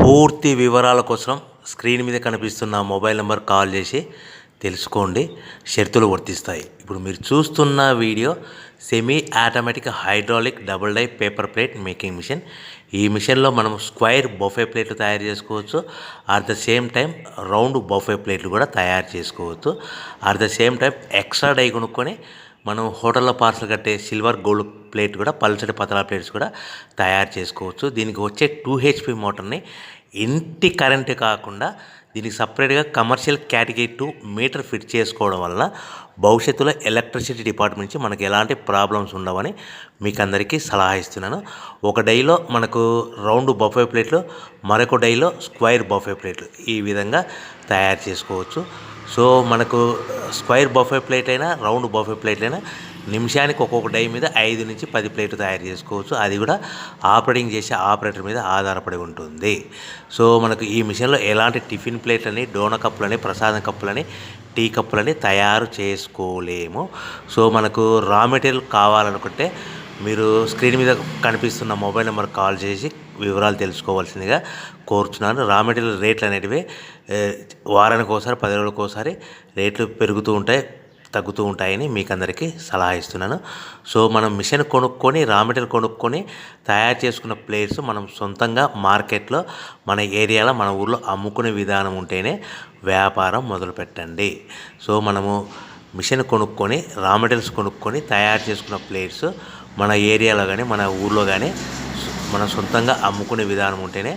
పూర్తి వివరాల కోసం స్క్రీన్ మీద కనిపిస్తున్న మొబైల్ నెంబర్ కాల్ చేసి తెలుసుకోండి. షరతులు వర్తిస్తాయి. ఇప్పుడు మీరు చూస్తున్న video semi automatic hydraulic double die paper plate making machine. ఈ మిషన్లో మనం స్క్వైర్ బఫే ప్లేట్లు తయారు చేసుకోవచ్చు. At the same time round buffet ప్లేట్లు కూడా తయారు చేసుకోవచ్చు. At the same time extra die కొనుక్కొని మనం హోటల్లో పార్సల్ కట్టే సిల్వర్ గోల్డ్ ప్లేట్ కూడా పల్చటి పతలా ప్లేట్స్ కూడా తయారు చేసుకోవచ్చు. దీనికి వచ్చే 2 HP మోటార్ని ఇంటి కరెంటు కాకుండా దీనికి సపరేట్గా కమర్షియల్ కేటగిరీ 2 మీటర్ ఫిట్ చేసుకోవడం వల్ల భవిష్యత్తులో ఎలక్ట్రిసిటీ డిపార్ట్మెంట్ నుంచి మనకి ఎలాంటి ప్రాబ్లమ్స్ ఉండవని మీకు అందరికీ సలహా ఇస్తున్నాను. ఒక డైలో మనకు రౌండ్ బఫే ప్లేట్లు, మరొక డైలో స్క్వైర్ బఫే ప్లేట్లు ఈ విధంగా తయారు చేసుకోవచ్చు. సో మనకు స్క్వైర్ బఫే ప్లేట్ అయినా రౌండ్ బఫే ప్లేట్ అయినా నిమిషానికి ఒక్కొక్క డై మీద 5 నుంచి 10 ప్లేట్లు తయారు చేసుకోవచ్చు. అది కూడా ఆపరేటింగ్ చేసే ఆపరేటర్ మీద ఆధారపడి ఉంటుంది. సో మనకు ఈ మిషన్లో ఎలాంటి టిఫిన్ ప్లేట్లని, డోనా కప్పులని, ప్రసాదం కప్పులని, టీ కప్పులని తయారు చేసుకోలేము. సో మనకు రా మెటీరియల్ కావాలనుకుంటే మీరు స్క్రీన్ మీద కనిపిస్తున్న మొబైల్ నెంబర్ కాల్ చేసి వివరాలు తెలుసుకోవాల్సిందిగా కోరుచున్నాను. రా మెటీరియల్ రేట్లు అనేటివి వారానికి ఒకసారి, 10 రోజులకు ఒకసారి రేట్లు పెరుగుతూ ఉంటాయి, తగ్గుతూ ఉంటాయని మీకు అందరికీ సలహా ఇస్తున్నాను. సో మనం మిషన్ కొనుక్కొని, రా మెటీరియల్ కొనుక్కొని తయారు చేసుకున్న ప్లేట్స్ మనం సొంతంగా మార్కెట్లో మన ఏరియాలో, మన ఊర్లో అమ్ముకునే విధానం ఉంటేనే వ్యాపారం మొదలుపెట్టండి. సో మనము మిషన్ కొనుక్కొని, రా మెటీరియల్స్ కొనుక్కొని తయారు చేసుకున్న ప్లేట్స్ మన ఏరియాలో కానీ, మన ఊర్లో కానీ మనం సొంతంగా అమ్ముకునే విధానం ఉంటేనే